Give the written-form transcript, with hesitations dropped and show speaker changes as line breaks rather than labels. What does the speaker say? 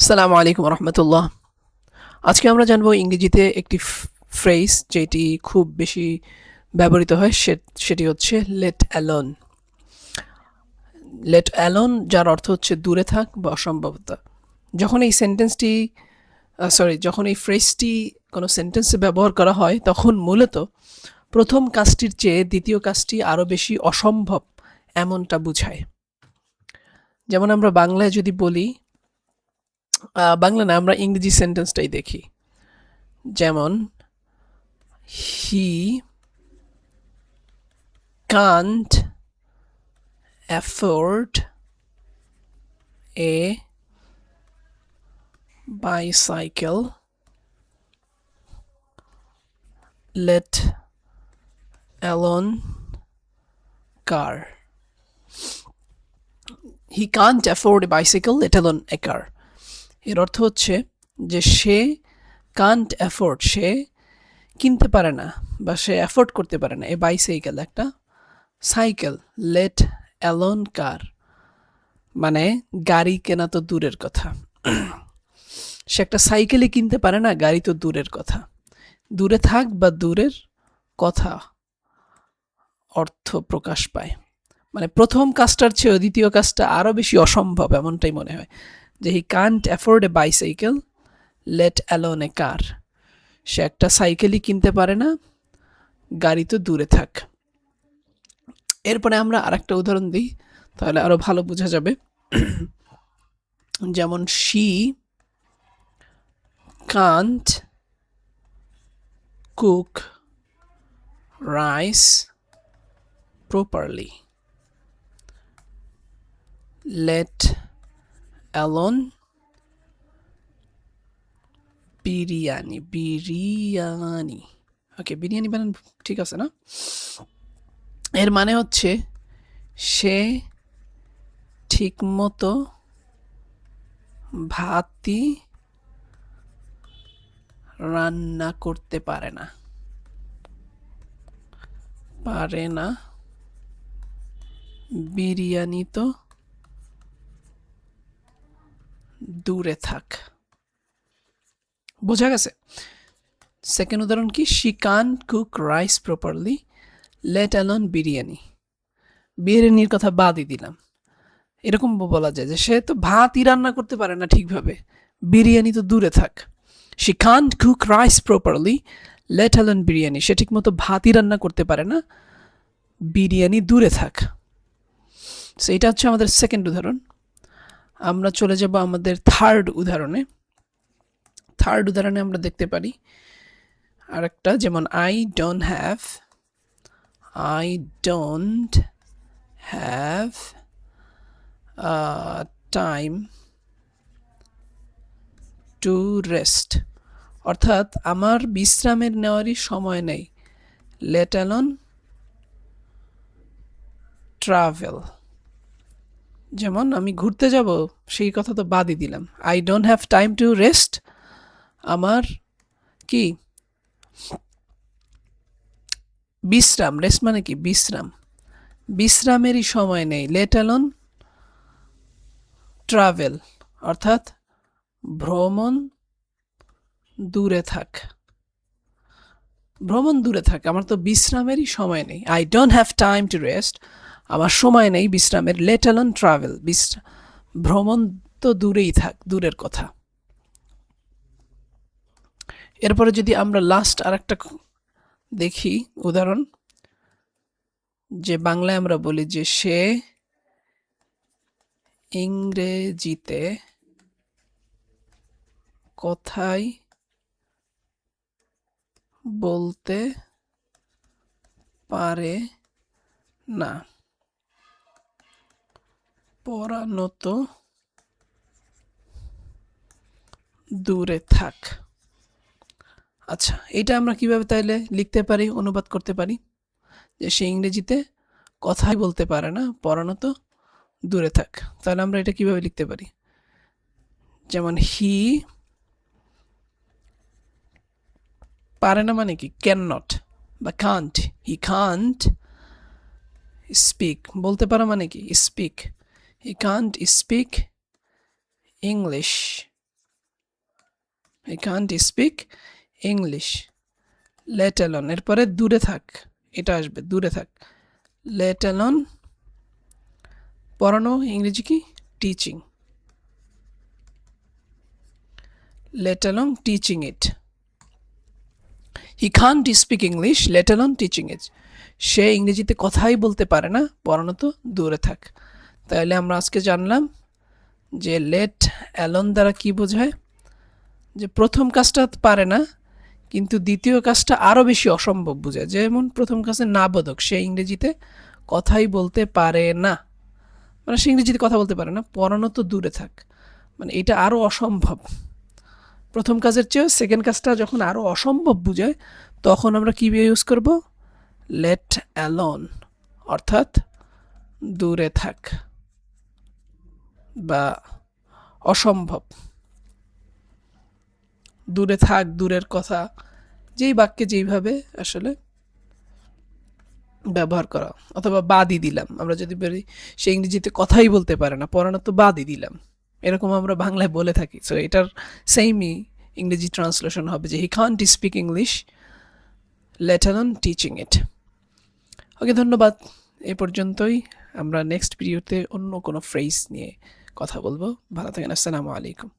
আসসালামু আলাইকুম রহমতুল্লাহ। আজকে আমরা জানবো ইংরেজিতে একটি ফ্রেজ যেটি খুব বেশি ব্যবহৃত হয়, সেটি হচ্ছে লেট অ্যালোন। লেট অ্যালোন, যার অর্থ হচ্ছে দূরে থাক বা অসম্ভবতা। যখন এই সেন্টেন্সটি যখন এই ফ্রেজটি কোনো সেন্টেন্সে ব্যবহার করা হয়, তখন মূলত প্রথম কাজটির চেয়ে দ্বিতীয় কাজটি আরও বেশি অসম্ভব এমনটা বুঝায়। যেমন আমরা বাংলায় যদি বলি, বাংলা না, আমরা ইংরেজি সেন্টেন্সটাই দেখি। যেমন হি can't afford a bicycle, let alone car. He can't afford a bicycle, let alone a car. এর অর্থ হচ্ছে যে সে can't afford, সে কিনতে পারে না বা সে অ্যাফোর্ড করতে পারে না এ বাইসাইকেল, একটা সাইকেল, লেট অ্যালোন কার, মানে গাড়ি কেনা তো দূরের কথা। সে একটা সাইকেলই কিনতে পারে না, গাড়ি তো দূরের কথা। দূরে থাক বা দূরের কথা অর্থ প্রকাশ পায়। মানে প্রথম কাজটার চেয়ে দ্বিতীয় কাজটা আরও বেশি অসম্ভব এমনটাই মনে হয়। যে he can't afford a bicycle, let alone a car. সে একটা সাইকেলই কিনতে পারে না, গাড়ি তো দূরে থাক। এরপরে আমরা আরেকটা উদাহরণ দিই, তাহলে আরো ভালো বোঝা যাবে। যেমন she can't cook rice properly, let alone biryani. ওকে, বিরিয়ানি বানান ঠিক আছে না? এর মানে হচ্ছে সে ঠিক মতো ভাতই রান্না করতে পারে না, বিরিয়ানি তো দূরে থাক। বোঝা গেছে? সেকেন্ড উদাহরণ কি? She can't cook rice properly, let alone biryani. বিরিয়ানির কথা বাদই দিলাম, এরকম বলা যায় যে সে তো ভাতই রান্না করতে পারে না ঠিকভাবে, বিরিয়ানি তো দূরে থাক। She can't cook rice properly, let alone biryani. সে ঠিক মতো ভাতই রান্না করতে পারে না, বিরিয়ানি দূরে থাক। সো এটা হচ্ছে আমাদের সেকেন্ড উদাহরণ। আমরা চলে যাব আমাদের থার্ড উদাহরণে। থার্ড উদাহরণে আমরা দেখতে পারি আরেকটা, যেমন I don't have time to rest. অর্থাৎ আমার বিশ্রামের নেওয়ারই সময় নেই, লেট অ্যালোন ট্রাভেল। যেমন আমি ঘুরতে যাব, সেই কথা তো বাদই দিলাম। I don't have time to rest, আমার কি বিশ্রাম, রেস্ট মানে কি বিশ্রাম, বিশ্রামেরই সময় নেই, লেট অ্যালোন ট্রাভেল, অর্থাৎ ভ্রমণ দূরে থাক। ভ্রমণ দূরে থাক, আমার তো বিশ্রামেরই সময় নেই। I don't have time to rest, আমার সময় নেই বিশ্রামের, লেট অ্যালোন ট্রাভেল, ভ্রমণ তো দূরেই থাক, দূরের কথা। এরপরে যদি আমরা লাস্ট আরেকটা দেখি উদাহরণ, যে বাংলায় আমরা বলি যে সে ইংরেজিতে কথাই বলতে পারে না, পড়ানো তো দূরে থাক। আচ্ছা, এটা আমরা কিভাবে তাইলে লিখতে পারি, অনুবাদ করতে পারি? যে সে ইংরেজিতে কথাই বলতে পারে না, পড়ানো তো দূরে থাক। তাহলে আমরা এটা কিভাবে লিখতে পারি? যেমন হি পারে না মানে কি? ক্যান নট বা কান্ট। হি কান্ট স্পিক, বলতে পারা মানে কি? Speak. He can't speak English he can't speak English. Let alone, এরপরে দূরে থাক, এটা আসবে, দূরে থাক। লেট অ্যালোন পড়ানো, ইংরেজি কি? Teaching. Let alone teaching it. He can't speak English let alone teaching it. সে ইংরেজিতে কথাই বলতে পারে না, পড়ানো তো দূরে থাক। তাহলে আমরা আজকে জানলাম যে লেট অ্যালোন দ্বারা কি বোঝায়, যে প্রথম কাজটা পারে না কিন্তু দ্বিতীয় কাজটা আরও বেশি অসম্ভব বোঝায়। যেমন প্রথম কাজে না বোধক, সে ইংরেজিতে কথাই বলতে পারে না, মানে সে ইংরেজিতে কথা বলতে পারে না, পড়ানো তো দূরে থাক, মানে এটা আরও অসম্ভব। প্রথম কাজের চেয়েও সেকেন্ড কাজটা যখন আরও অসম্ভব বোঝায়, তখন আমরা কী ইউজ করব? লেট অ্যালোন, অর্থাৎ দূরে থাক বা অসম্ভব। দূরে থাক, দূরের কথা, যেই বাক্যে যেইভাবে আসলে ব্যবহার করা। অথবা বাদই দিলাম, আমরা যদি বলি সে ইংরেজিতে কথাই বলতে পারে না, পড়ানো তো বাদই দিলাম, এরকম আমরা বাংলায় বলে থাকি। সো এটার সেমই ইংরেজি ট্রান্সলেশন হবে যে he can't speak English let alone teaching it. Okay, ধন্যবাদ। এ পর্যন্তই। আমরা নেক্সট ভিডিওতে অন্য কোনো ফ্রেজ নিয়ে কথা বলবো। ভালো থাকেন। আসসালামু আলাইকুম।